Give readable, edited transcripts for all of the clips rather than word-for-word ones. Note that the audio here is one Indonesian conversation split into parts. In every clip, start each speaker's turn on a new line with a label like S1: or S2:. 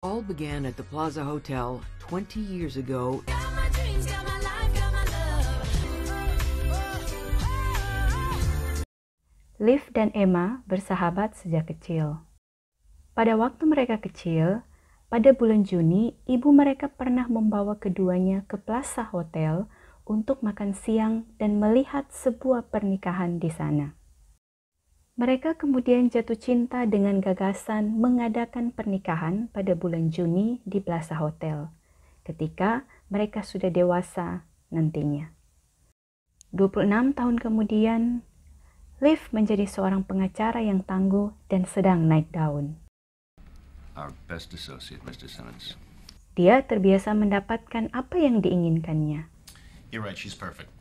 S1: All began at the Plaza Hotel 20 years ago.
S2: Liv dan Emma bersahabat sejak kecil. Pada waktu mereka kecil, pada bulan Juni, ibu mereka pernah membawa keduanya ke Plaza Hotel untuk makan siang dan melihat sebuah pernikahan di sana. Mereka kemudian jatuh cinta dengan gagasan mengadakan pernikahan pada bulan Juni di Plaza Hotel, ketika mereka sudah dewasa nantinya. 26 tahun kemudian, Liv menjadi seorang pengacara yang tangguh dan sedang naik daun.
S3: Our best associate, Mr. Simmons.
S2: Dia terbiasa mendapatkan apa yang diinginkannya.
S3: You're right, she's perfect.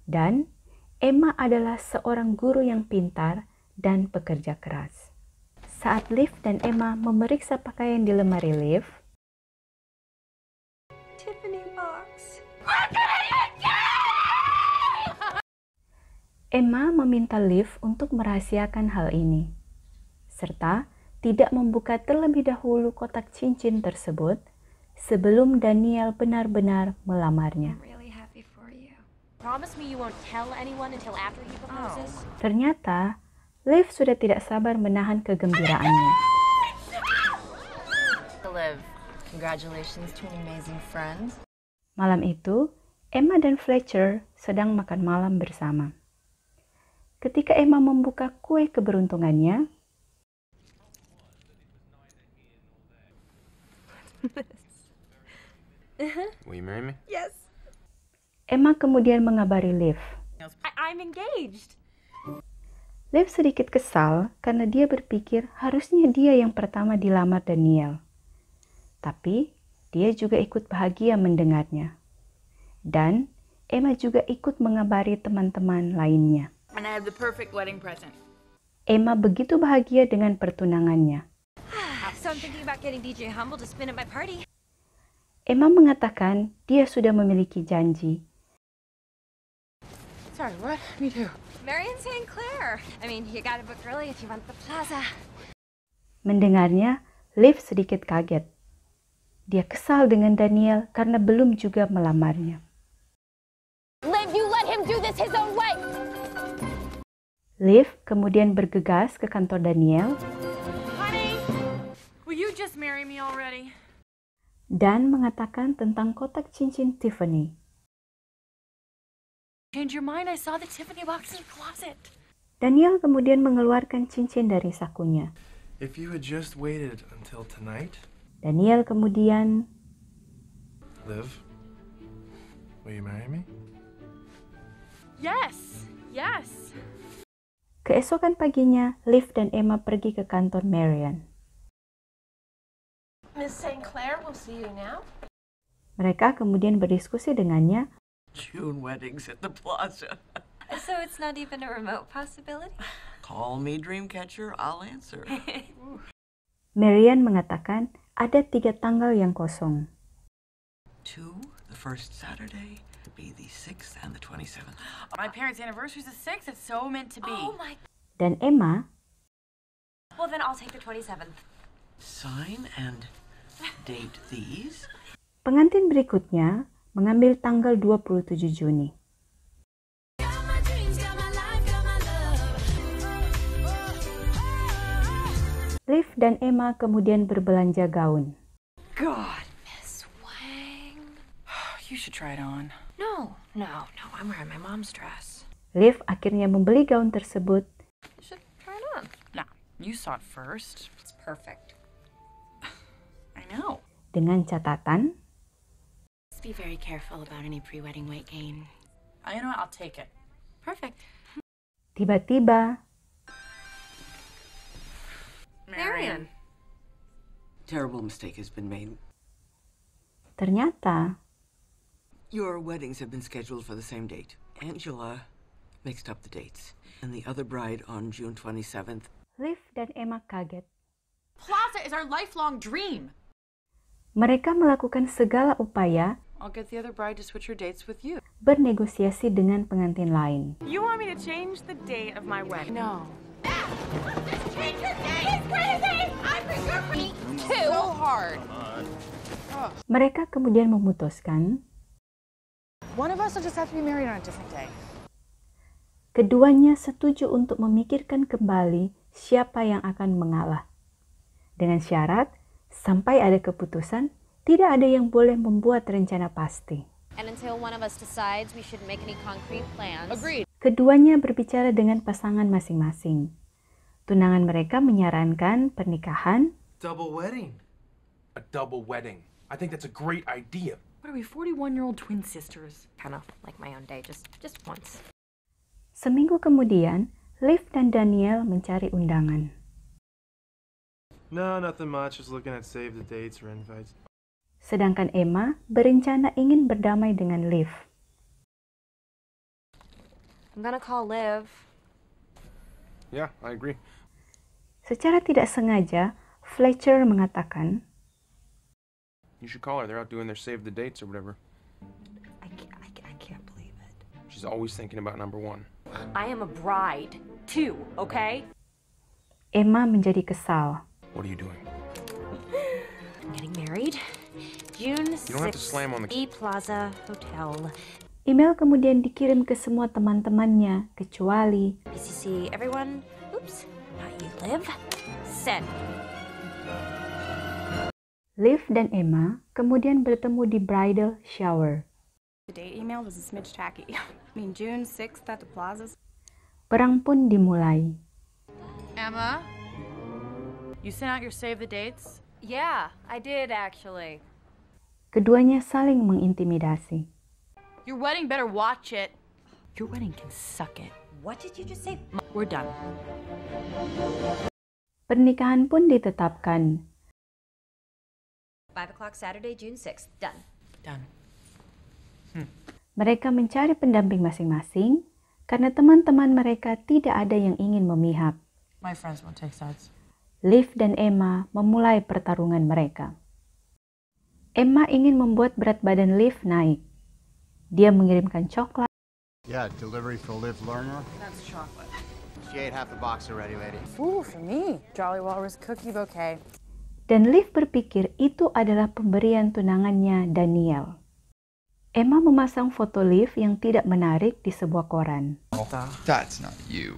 S2: Dan Emma adalah seorang guru yang pintar dan pekerja keras. Saat Liv dan Emma memeriksa pakaian di lemari Liv,
S4: Tiffany box.
S2: Emma meminta Liv untuk merahasiakan hal ini, serta tidak membuka terlebih dahulu kotak cincin tersebut sebelum Daniel benar-benar melamarnya.
S4: Promise me you won't tell anyone until after he proposes.
S2: Ternyata, Liv sudah tidak sabar menahan kegembiraannya.
S4: Liv, congratulations to an amazing friend.
S2: Malam itu, Emma dan Fletcher sedang makan malam bersama. Ketika Emma membuka kue keberuntungannya,
S3: Will you marry me?
S4: Yes.
S2: Emma kemudian mengabari Liv.
S4: I'm engaged.
S2: Liv sedikit kesal karena dia berpikir harusnya dia yang pertama dilamar Daniel. Tapi, dia juga ikut bahagia mendengarnya. Dan, Emma juga ikut mengabari teman-teman lainnya.
S5: And I have the perfect wedding present.
S2: Emma begitu bahagia dengan pertunangannya.
S4: So I'm thinking about getting DJ Humble to spin at my party.
S2: Emma mengatakan dia sudah memiliki janji.
S5: Sorry, what? Me too.
S4: Marion St. Clair. I mean, you gotta book early if you want the plaza.
S2: Mendengarnya, Liv sedikit kaget. Dia kesal dengan Daniel karena belum juga melamarnya.
S4: Liv, you let him do this his own way.
S2: Liv kemudian bergegas ke kantor Daniel
S5: Honey, will you just marry me already?
S2: dan mengatakan tentang kotak cincin Tiffany.
S5: Change your mind, I saw the Tiffany box in the closet.
S2: Daniel kemudian mengeluarkan cincin dari sakunya.
S6: If you had just waited until tonight,
S2: Daniel kemudian,
S6: Liv, will you marry me?
S5: Yes, yes.
S2: keesokan paginya, Liv dan Emma pergi ke kantor Marion.
S7: Miss St. Clair, we'll see you now.
S2: Mereka kemudian berdiskusi dengannya.
S8: June weddings at the plaza.
S4: So it's not even a remote possibility?
S8: Call me Dreamcatcher, I'll answer.
S2: Marion mengatakan ada 3 tanggal yang kosong.
S8: 2, the first Saturday, would be the 6th and the 27th.
S5: My parents' anniversary's the 6th. It's so meant to be.
S4: Oh my.
S2: Dan Emma,
S4: Well, then I'll take the 27th.
S8: Sign and date these.
S2: pengantin berikutnya, mengambil tanggal 27 Juni. Liv dan Emma kemudian berbelanja gaun.
S5: God,
S4: Miss Wang.
S5: you should try it on.
S4: No, I'm wearing my mom's dress.
S2: Liv akhirnya membeli gaun tersebut
S4: You should try it on.
S5: Nah, you saw it first.
S4: It's perfect.
S5: I know.
S2: dengan catatan,
S4: Just be very careful about any pre-wedding weight gain.
S5: You know what? I'll take it.
S4: Perfect.
S2: tiba-tiba
S4: Marion.
S8: Terrible mistake has been made.
S2: ternyata
S8: Your weddings have been scheduled for the same date. Angela mixed up the dates. And the other bride on June 27th.
S2: Liv dan Emma kaget.
S5: Plaza is our lifelong dream.
S2: Mereka melakukan segala upaya
S5: I'll get the other bride to switch her dates with you.
S2: bernegosiasi dengan pengantin lain.
S5: You want me to change the date of my wedding? No.
S7: think you're gay? He's crazy! I think you're crazy too! So hard.
S2: Mereka kemudian memutuskan
S5: One of us will just have to be married on a different day.
S2: keduanya setuju untuk memikirkan kembali siapa yang akan mengalah. Dengan syarat, sampai ada keputusan, tidak ada yang boleh membuat rencana pasti.
S4: And until one of us decides we should make any concrete plans.
S5: Agreed.
S2: Keduanya berbicara dengan pasangan masing-masing. Tunangan mereka menyarankan pernikahan
S6: Double wedding. A double wedding. I think that's a great idea.
S5: What are we, 41-year-old twin sisters?
S4: Kind of like my own day, just once.
S2: Seminggu kemudian, Liv dan Daniel mencari undangan.
S6: No, nothing much. Just looking at save the dates or invites.
S2: Sedangkan Emma berencana ingin berdamai dengan Liv.
S4: I'm gonna call Liv.
S6: Yeah, I agree.
S2: Secara tidak sengaja, Fletcher mengatakan,
S6: You should call her. They're out doing their save the dates or whatever.
S4: I can't believe it.
S6: She's always thinking about number one.
S5: I am a bride, too, okay?
S2: Emma menjadi kesal.
S6: What are you doing?
S4: I'm getting married. June 6th,
S6: You don't have to slam on the...
S4: E Plaza Hotel.
S2: Email kemudian dikirim ke semua teman-temannya, kecuali
S4: BCC, everyone. Oops, not you, Liv. Send.
S2: Liv dan Emma kemudian bertemu di bridal shower.
S9: The date email was a smidge tacky. I mean, June 6th at the plazas.
S2: Perang pun dimulai.
S5: Emma? You sent out your save the dates?
S4: Yeah, I did actually.
S2: Keduanya saling mengintimidasi.
S5: Your wedding better watch it.
S9: Your wedding can suck it.
S4: What did you just say?
S9: We're done.
S2: Pernikahan pun ditetapkan.
S4: 5 o'clock Saturday, June 6th. Done.
S9: Done.
S2: Mereka mencari pendamping masing-masing karena teman-teman mereka tidak ada yang ingin memihak.
S9: My friends won't take sides.
S2: Liv dan Emma memulai pertarungan mereka. Emma ingin membuat berat badan Liv naik. Dia mengirimkan coklat.
S10: Yeah, delivery for Liv Lerner.
S9: That's chocolate.
S10: She ate half the box already, lady.
S9: Ooh, for me. Jolly Walrus cookie bouquet.
S2: Dan Liv berpikir itu adalah pemberian tunangannya Daniel. Emma memasang foto Liv yang tidak menarik di sebuah koran.
S11: That's not you.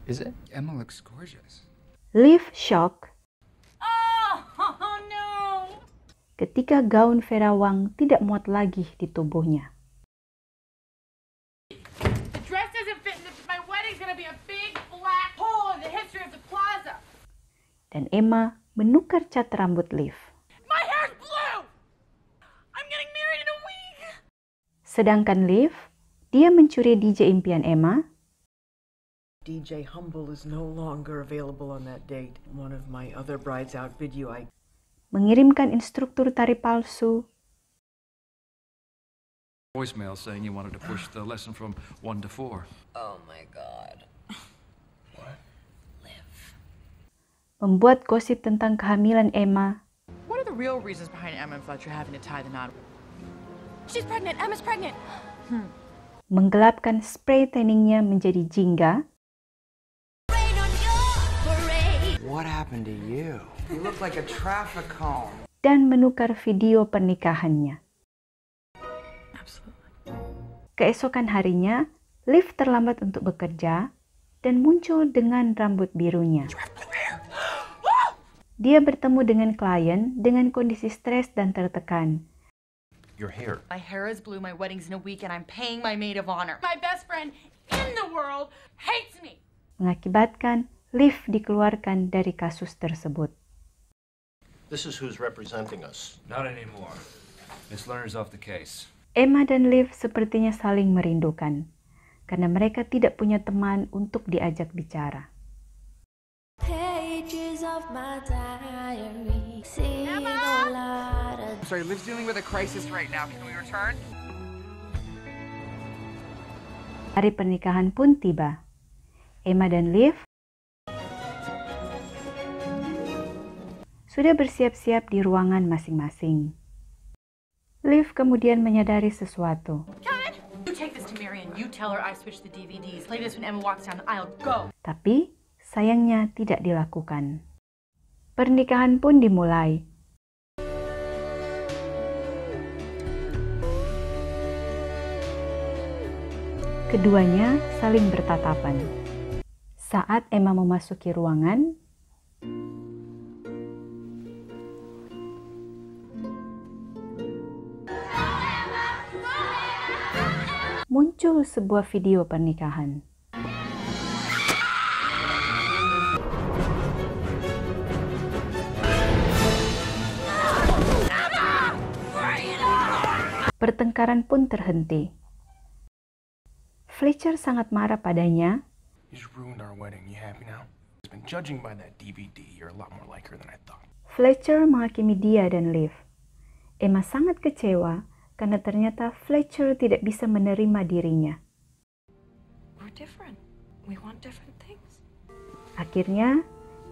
S11: Is it? Emma looks gorgeous.
S2: Liv shock
S5: Oh no!
S2: ketika gaun Vera Wang tidak muat lagi di tubuhnya.
S5: The dress doesn't fit. My wedding's gonna be a big black hole in the history of the plaza.
S2: Dan Emma menukar cat rambut Liv.
S5: My hair's blue! I'm getting married in a week!
S2: Sedangkan Liv, dia mencuri DJ impian Emma.
S8: DJ Humble is no longer available on that date. One of my other brides outbid you.
S2: Mengirimkan instruktur tari palsu.
S12: Voicemail saying you wanted to push the lesson from 1 to 4.
S8: Oh my God.
S2: Membuat gosip tentang kehamilan Emma.
S9: What are the real reasons behind Emma and Fletcher having to tie the knot?
S5: She's pregnant. Emma's pregnant.
S2: Menggelapkan spray tanningnya menjadi jingga.
S8: What happened to you? You look like a traffic cone.
S2: Dan menukar video pernikahannya.
S9: Absolutely.
S2: Keesokan harinya, Liv terlambat untuk bekerja dan muncul dengan rambut birunya. Dia bertemu dengan klien dengan kondisi stres dan tertekan.
S6: Your hair.
S9: My hair is blue, my wedding's in a week, and I'm paying my maid of honor.
S5: My best friend in the world hates me.
S2: Mengakibatkan Liv dikeluarkan dari kasus tersebut.
S10: This is who's representing us.
S12: Not anymore. Miss Lerner's off the case.
S2: Emma dan Liv sepertinya saling merindukan, karena mereka tidak punya teman untuk diajak bicara.
S13: Pages of my diary,
S14: I'm sorry, Liv's dealing with a crisis right now. Can we return?
S2: Hari pernikahan pun tiba. Emma dan Liv sudah bersiap-siap di ruangan masing-masing. Liv kemudian menyadari sesuatu.
S9: You take this to Marion. You tell her I switched the DVDs. Play this when Emma walks down the aisle. Go!
S2: Tapi sayangnya tidak dilakukan. Pernikahan pun dimulai. Keduanya saling bertatapan. Saat Emma memasuki ruangan, muncul sebuah video pernikahan. Pertengkaran pun terhenti. Fletcher sangat marah padanya.
S6: You just ruined our wedding. You happy now? It's been judging by that DVD. You're a lot more like her than I thought.
S2: Fletcher menghakimi dia dan Liv. Emma sangat kecewa karena ternyata Fletcher tidak bisa menerima dirinya.
S15: We're different. We want different things.
S2: Akhirnya,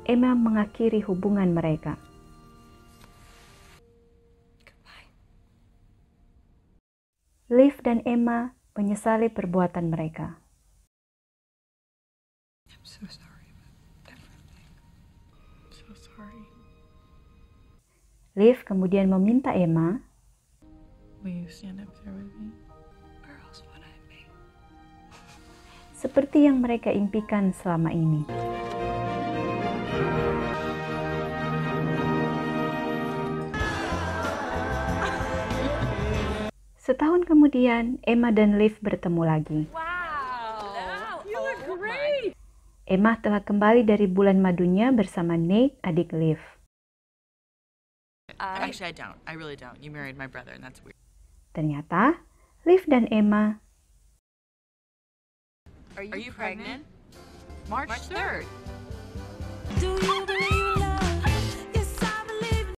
S2: Emma mengakhiri hubungan mereka.
S15: Goodbye.
S2: Liv dan Emma menyesali perbuatan mereka.
S15: I'm so sorry about everything. I'm so sorry.
S2: Liv kemudian meminta Emma,
S15: Will you stand up there with me? Where else would I be?
S2: seperti yang mereka impikan selama ini. Setahun kemudian, Emma dan Liv bertemu lagi.
S15: Wow, you look great.
S2: Emma telah kembali dari bulan madunya bersama Nate, adik Liv.
S14: Actually, I don't. I really don't. You married my brother, and that's weird.
S2: Ternyata, Liv dan Emma
S14: Are you pregnant? March 3rd.
S13: Do you believe